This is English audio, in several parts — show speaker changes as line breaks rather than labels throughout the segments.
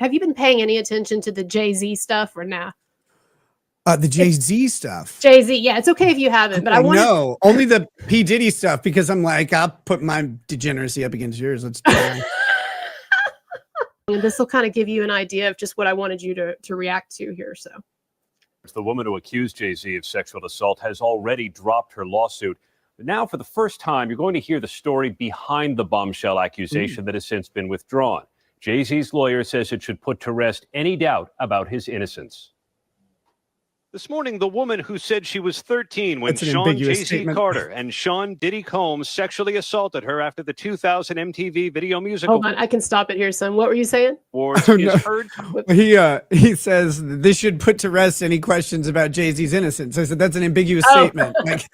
Have you been paying any attention to the Jay-Z stuff or nah?
The Jay-Z stuff.
Jay-Z, yeah, it's okay if you haven't, but I want
No, only the P. Diddy stuff, because I'm like, I'll put my degeneracy up against yours. Let's try.
And this will kind of give you an idea of just what I wanted you to react to here. So,
the woman who accused Jay-Z of sexual assault has already dropped her lawsuit. But now, for the first time, you're going to hear the story behind the bombshell accusation that has since been withdrawn. Jay-Z's lawyer says it should put to rest any doubt about his innocence. This morning, the woman who said she was 13 when Sean Jay-Z Carter and Sean Diddy Combs sexually assaulted her after the 2000 MTV Video Music
Hold on, I can stop it here, son. What were you saying?
He says this should put to rest any questions about Jay-Z's innocence. I said that's an ambiguous statement. Like,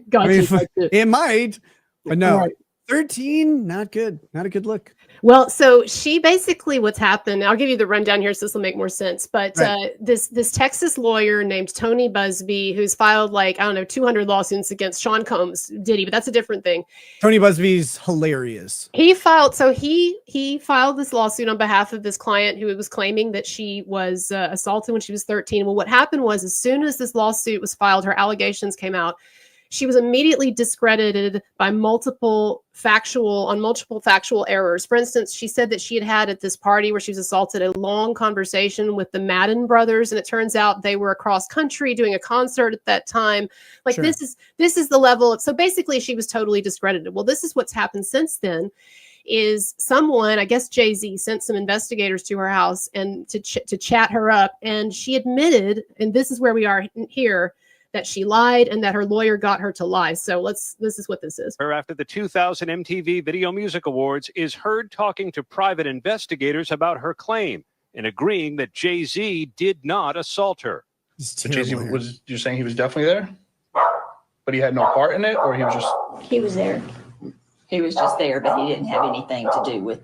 gotcha.
It might, but no. Right. 13, not good. Not a good look.
Well, so she basically, what's happened, I'll give you the rundown here so this will make more sense. But this Texas lawyer named Tony Buzbee, who's filed 200 lawsuits against Sean Combs, Diddy, but that's a different thing.
Tony Busby's hilarious.
He filed this lawsuit on behalf of this client who was claiming that she was assaulted when she was 13. Well, what happened was, as soon as this lawsuit was filed, her allegations came out. She was immediately discredited by multiple factual errors. For instance, she said that she had at this party where she was assaulted a long conversation with the Madden brothers, and it turns out they were across country doing a concert at that time. Like, this is the level of, so basically she was totally discredited. Well, this is what's happened since then. Is someone, I guess Jay-Z, sent some investigators to her house and to chat her up, and she admitted, and this is where we are here, that she lied and that her lawyer got her to lie. So this is what this is.
After the 2000 MTV Video Music Awards is heard talking to private investigators about her claim and agreeing that Jay-Z did not assault her.
So Jay-Z you're saying he was definitely there, but he had no part in it, or he was
there. He was just there, but he didn't have anything to do with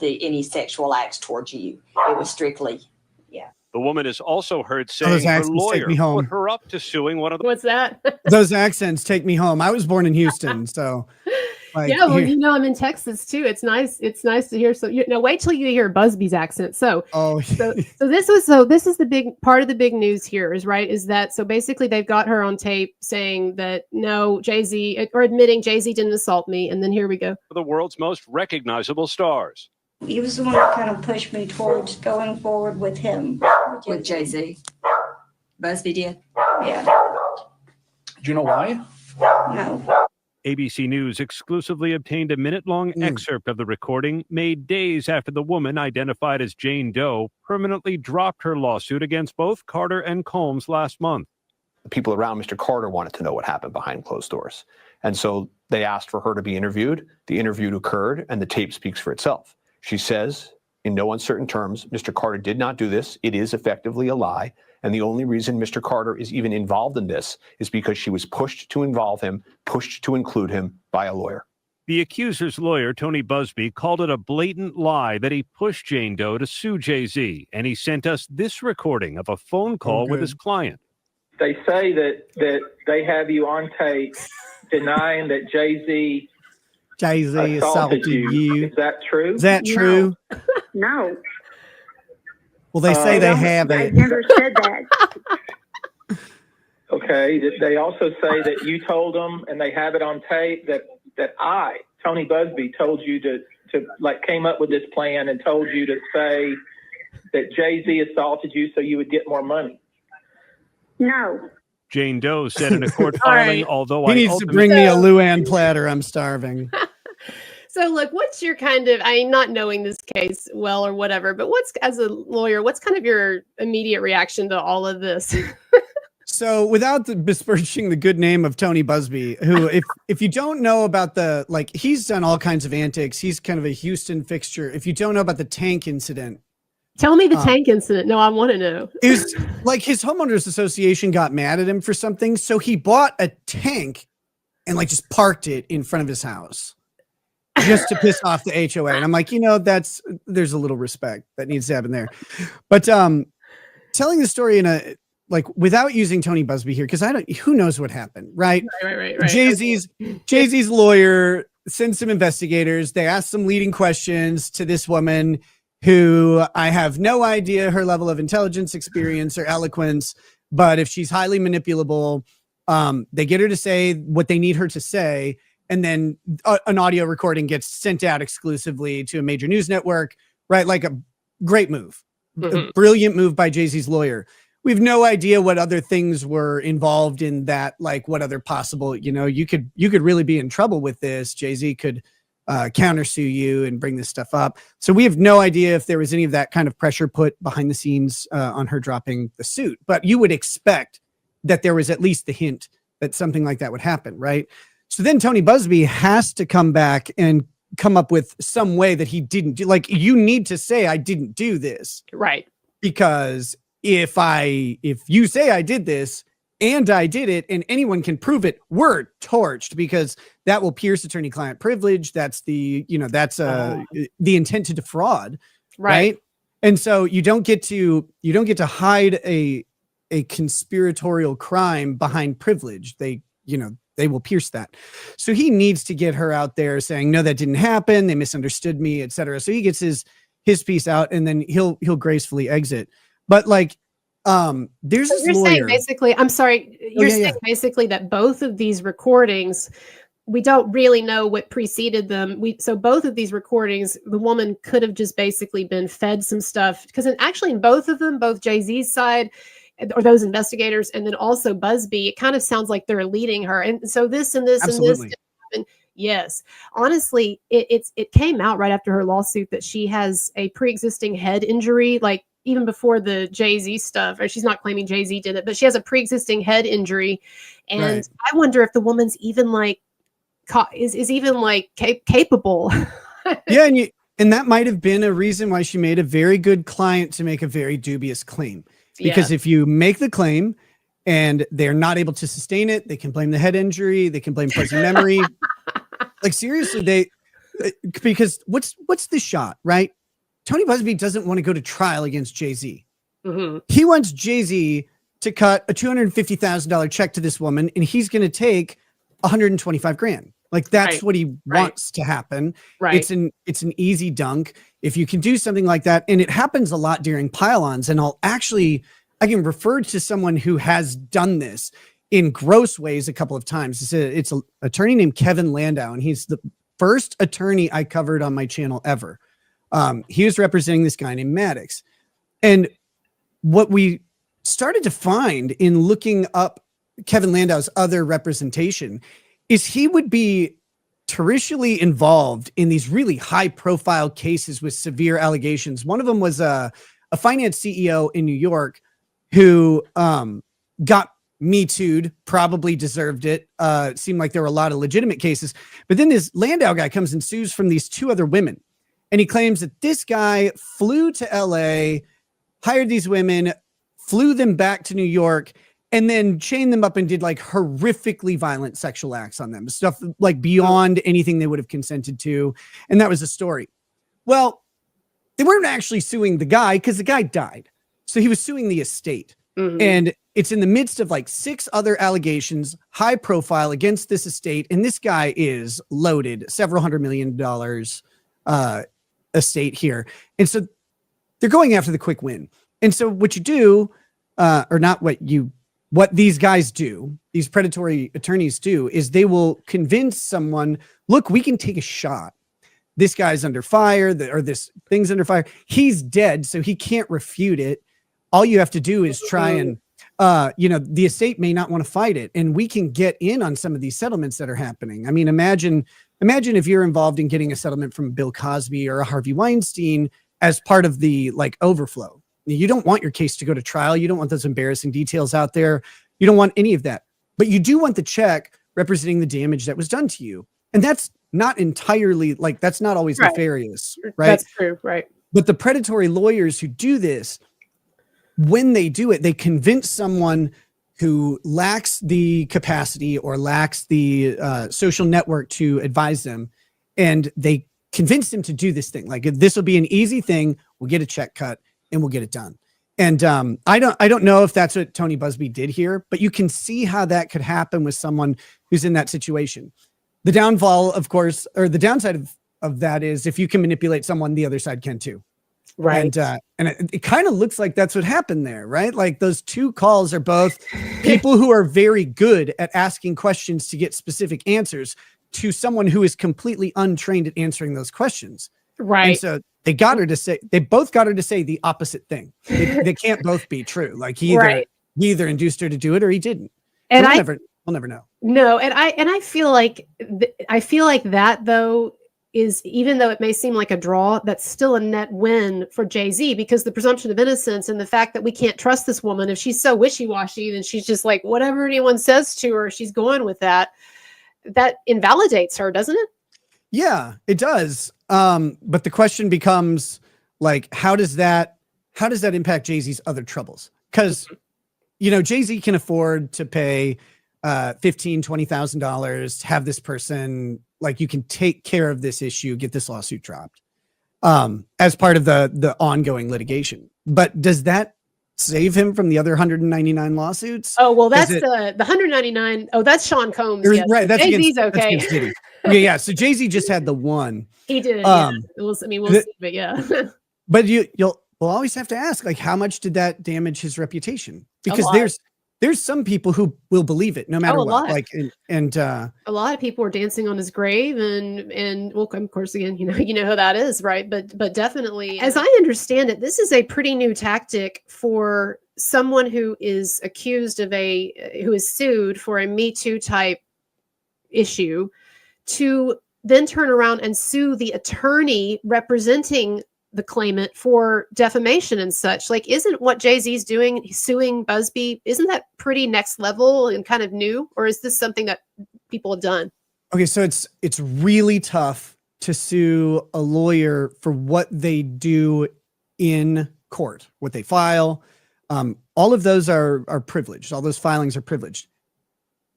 any sexual acts towards you. It was strictly, yeah.
The woman is also heard saying her lawyer put her up to suing one of the...
What's that?
Those accents take me home. I was born in Houston, so...
yeah, well, I'm in Texas too. It's nice. It's nice to hear. So wait till you hear Busby's accent. So this is the big part of the big news here is that so basically they've got her on tape saying that no, Jay-Z, or admitting Jay-Z didn't assault me. And then here we go.
The world's most recognizable stars.
He was the one that kind of pushed me towards going forward with him. With Jay-Z. Busby did? Yeah.
Do you know why?
No.
ABC News exclusively obtained a minute-long excerpt of the recording made days after the woman, identified as Jane Doe, permanently dropped her lawsuit against both Carter and Combs last month.
The people around Mr. Carter wanted to know what happened behind closed doors. And so they asked for her to be interviewed. The interview occurred, and the tape speaks for itself. She says, in no uncertain terms, Mr. Carter did not do this. It is effectively a lie. And the only reason Mr. Carter is even involved in this is because she was pushed to involve him, pushed to include him by a lawyer.
The accuser's lawyer, Tony Buzbee, called it a blatant lie that he pushed Jane Doe to sue Jay-Z. And he sent us this recording of a phone call with his client.
They say that they have you on tape denying that Jay-Z assaulted you. Is that true?
Is that true?
No.
Well, they say they have it.
I never said that.
Okay. They also say that you told them, and they have it on tape, that I, Tony Buzbee, told you to came up with this plan and told you to say that Jay-Z assaulted you so you would get more money.
No.
Jane Doe said in a court filing, although
he needs to bring me a Luann platter. I'm starving.
So look, what's your not knowing this case well or whatever, but as a lawyer, what's kind of your immediate reaction to all of this?
So without besmirching the good name of Tony Buzbee, who, if you don't know about he's done all kinds of antics. He's kind of a Houston fixture. If you don't know about the tank incident.
Tell me the tank incident. No, I want to know.
It was like his homeowners association got mad at him for something. So he bought a tank and just parked it in front of his house. Just to piss off the HOA. And I'm like, there's a little respect that needs to happen there. But telling the story in without using Tony Buzbee here, because who knows what happened, right?
Right.
Jay-Z's lawyer sent some investigators. They asked some leading questions to this woman who I have no idea her level of intelligence, experience, or eloquence, but if she's highly manipulable, they get her to say what they need her to say, and then an audio recording gets sent out exclusively to a major news network, right? Like a great move, a brilliant move by Jay-Z's lawyer. We have no idea what other things were involved in that, like what other possible, you could really be in trouble with this. Jay-Z could countersue you and bring this stuff up. So we have no idea if there was any of that kind of pressure put behind the scenes on her dropping the suit, but you would expect that there was at least the hint that something like that would happen, right? So then Tony Busby has to come back and come up with some way that he didn't do. Like, you need to say, I didn't do this.
Right.
Because if you say I did this and I did it and anyone can prove it, we're torched, because that will pierce attorney-client privilege. That's the intent to defraud. Right. And so you don't get to hide a conspiratorial crime behind privilege. They will pierce that. So he needs to get her out there saying, no, that didn't happen. They misunderstood me, etc. So he gets his piece out, and then he'll gracefully exit. But like, there's this lawyer.
Saying basically, I'm sorry, you're saying basically that both of these recordings, we don't really know what preceded them. So both of these recordings, the woman could have just basically been fed some stuff, because actually in both of them, both Jay-Z's side or those investigators, and then also Busby, it kind of sounds like they're leading her. And so this and this
Absolutely.
and this. And yes, honestly, it came out right after her lawsuit that she has a pre-existing head injury, like even before the Jay-Z stuff, or she's not claiming Jay-Z did it, but she has a pre-existing head injury. And
Right.
I wonder if the woman's even like, is even like capable.
Yeah. And that might've been a reason why she made a very good client to make a very dubious claim. Because if you make the claim and they're not able to sustain it, they can blame the head injury. They can blame fuzzy memory. Like, seriously, because what's the shot, right? Tony Busby doesn't want to go to trial against Jay-Z.
Mm-hmm.
He wants Jay-Z to cut a $250,000 check to this woman, and he's going to take $125,000. Like, that's what he wants to happen.
Right.
It's an easy dunk. If you can do something like that, and it happens a lot during pile-ons, and I can refer to someone who has done this in gross ways a couple of times. It's an attorney named Kevin Landau, and he's the first attorney I covered on my channel ever. He was representing this guy named Maddox. And what we started to find in looking up Kevin Landau's other representation is he would be tertially involved in these really high profile cases with severe allegations. One of them was a finance CEO in New York who got Me Too'd, probably deserved it. It seemed like there were a lot of legitimate cases. But then this Landau guy comes and sues from these two other women. And he claims that this guy flew to LA, hired these women, flew them back to New York, and then chained them up and did like horrifically violent sexual acts on them. Stuff like beyond anything they would have consented to. And that was the story. Well, they weren't actually suing the guy because the guy died. So he was suing the estate. Mm-hmm. And it's in the midst of like 6 other allegations, high profile against this estate. And this guy is loaded, several $100 million estate here. And so they're going after the quick win. And so what you do, or not what these guys do, these predatory attorneys do, is they will convince someone, look, we can take a shot. This guy's under fire, or this thing's under fire. He's dead, so he can't refute it. All you have to do is try and, the estate may not want to fight it, and we can get in on some of these settlements that are happening. I mean, imagine if you're involved in getting a settlement from Bill Cosby or a Harvey Weinstein as part of the like overflow. You don't want your case to go to trial. You don't want those embarrassing details out there. You don't want any of that, but you do want the check representing the damage that was done to you. And that's not entirely that's not always nefarious, right?
That's true. Right.
But the predatory lawyers who do this, when they do it, they convince someone who lacks the capacity or lacks the social network to advise them. And they convince them to do this thing. Like, this will be an easy thing. We'll get a check cut and we'll get it done. And I don't know if that's what Tony Busby did here, but you can see how that could happen with someone who's in that situation. The downfall, of course, or the downside of that is if you can manipulate someone, the other side can too.
Right.
And it kind of looks like that's what happened there, right? Like those two calls are both people who are very good at asking questions to get specific answers to someone who is completely untrained at answering those questions.
Right.
And so they both got her to say the opposite thing. They can't both be true. Like he either induced her to do it or he didn't.
And
we'll never know.
No, and I feel like that though is, even though it may seem like a draw, that's still a net win for Jay-Z, because the presumption of innocence and the fact that we can't trust this woman, if she's so wishy-washy, then she's just like whatever anyone says to her, she's going with that. That invalidates her, doesn't it?
Yeah, it does. But the question becomes like, how does that impact Jay-Z's other troubles? Because Jay-Z can afford to pay $15,000-$20,000 to have this person, like, you can take care of this issue, get this lawsuit dropped as part of the ongoing litigation. But does that save him from the other 199 lawsuits?
Oh, well, that's the 199. Oh, that's Sean Combs. Yes.
Right. That's
Jay-Z's okay.
Yeah. So Jay-Z just had the one.
He did. We'll see, but yeah.
But we'll always have to ask, like, how much did that damage his reputation? Because there's some people who will believe it no matter what.
Lot.
Like, and
a lot of people were dancing on his grave, and well, of course, again, you know who that is, right? But definitely, as I understand it, this is a pretty new tactic for someone who is accused of who is sued for a Me Too type issue to then turn around and sue the attorney representing the claimant for defamation and such. Like, isn't what Jay-Z's doing, suing Busby, isn't that pretty next level and kind of new? Or is this something that people have done? Okay, so it's really tough to sue a lawyer for what they do in court, what they file. All of those are privileged. All those filings are privileged.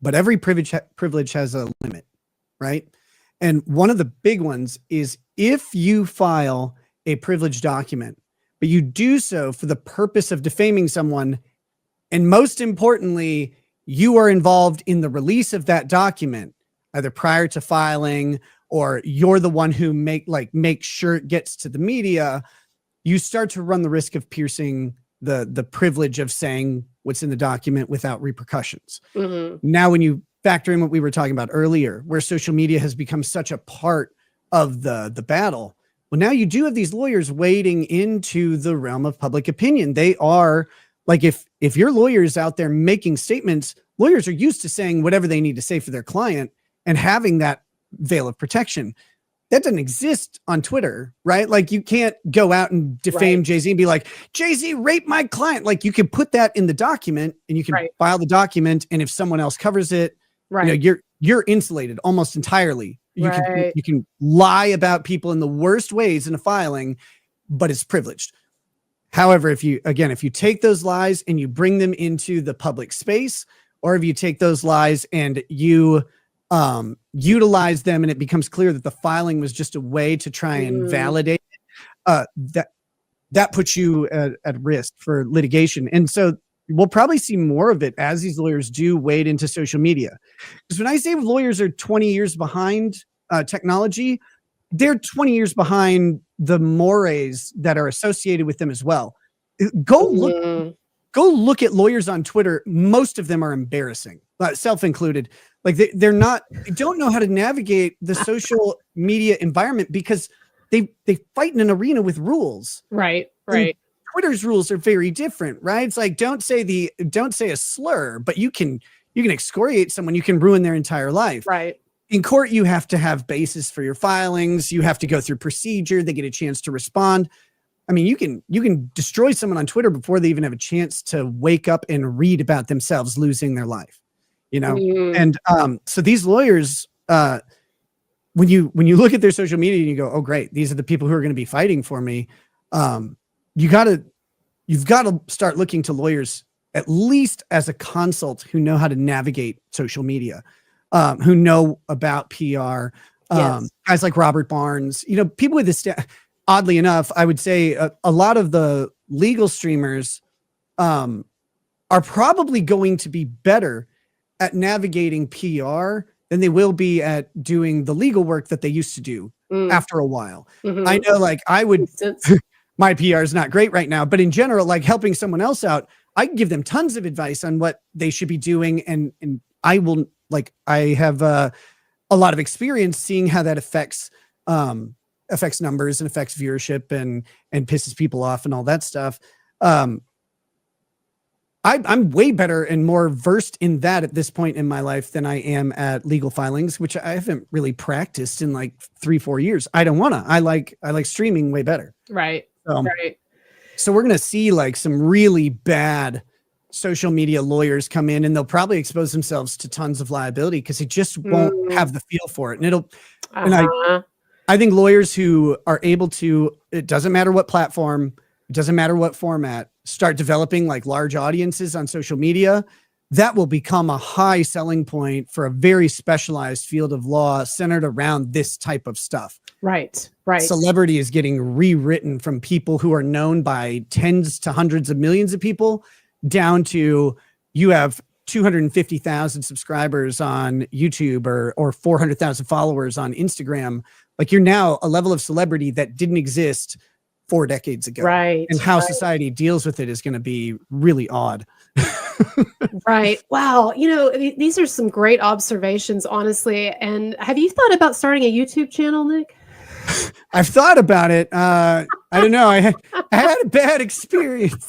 But every privilege has a limit, right? And one of the big ones is if you file a privileged document, but you do so for the purpose of defaming someone, and most importantly, you are involved in the release of that document, either prior to filing or you're the one who make sure it gets to the media, you start to run the risk of piercing the privilege of saying what's in the document without repercussions. Mm-hmm. Now, when you factor in what we were talking about earlier, where social media has become such a part of the battle, well, now you do have these lawyers wading into the realm of public opinion. They are like, if your lawyer is out there making statements, lawyers are used to saying whatever they need to say for their client and having that veil of protection. That doesn't exist on Twitter, right? Like, you can't go out and defame Jay-Z and be like, Jay-Z raped my client. Like, you can put that in the document and you can file the document. And if someone else covers it, you're insulated almost entirely. You can lie about people in the worst ways in a filing, but it's privileged. However, if you take those lies and you bring them into the public space, or if you take those lies and you utilize them and it becomes clear that the filing was just a way to try and validate that puts you at risk for litigation. And so we'll probably see more of it as these lawyers do wade into social media. Because when I say lawyers are 20 years behind technology, they're 20 years behind the mores that are associated with them as well. Go look at lawyers on Twitter. Most of them are embarrassing, self included. Like, they don't know how to navigate the social media environment because they fight in an arena with rules. Right. And Twitter's rules are very different, right? It's like, don't say a slur, but you can excoriate someone. You can ruin their entire life. Right. In court, you have to have basis for your filings. You have to go through procedure. They get a chance to respond. I mean, you can destroy someone on Twitter before they even have a chance to wake up and read about themselves losing their life, And so these lawyers, when you look at their social media and you go, oh, great, these are the people who are going to be fighting for me. You've got to start looking to lawyers at least as a consult who know how to navigate social media, who know about PR, guys like Robert Barnes, people with this. Oddly enough, I would say a lot of the legal streamers are probably going to be better at navigating PR than they will be at doing the legal work that they used to do after a while. Mm-hmm. I know, like, I
my PR is not great right now, but in general, like helping someone else out, I can give them tons of advice on what they should be doing. And I will, like, I have a lot of experience seeing how that affects numbers and affects viewership and pisses people off and all that stuff. I'm way better and more versed in that at this point in my life than I am at legal filings, which I haven't really practiced in like 3-4 years. I don't want to. I like streaming way better.
Right. Right.
So we're going to see like some really bad social media lawyers come in, and they'll probably expose themselves to tons of liability because they just won't have the feel for it. And I think lawyers who are able to, it doesn't matter what platform, it doesn't matter what format, start developing like large audiences on social media, that will become a high selling point for a very specialized field of law centered around this type of stuff.
Right. Right.
Celebrity is getting rewritten from people who are known by tens to hundreds of millions of people down to you have 250,000 subscribers on YouTube or 400,000 followers on Instagram. Like you're now a level of celebrity that didn't exist 4 decades ago.
Right.
And how society deals with it is going to be really odd.
Right. Wow. You know, these are some great observations, honestly. And have you thought about starting a YouTube channel, Nick?
I've thought about it. I don't know. I had a bad experience.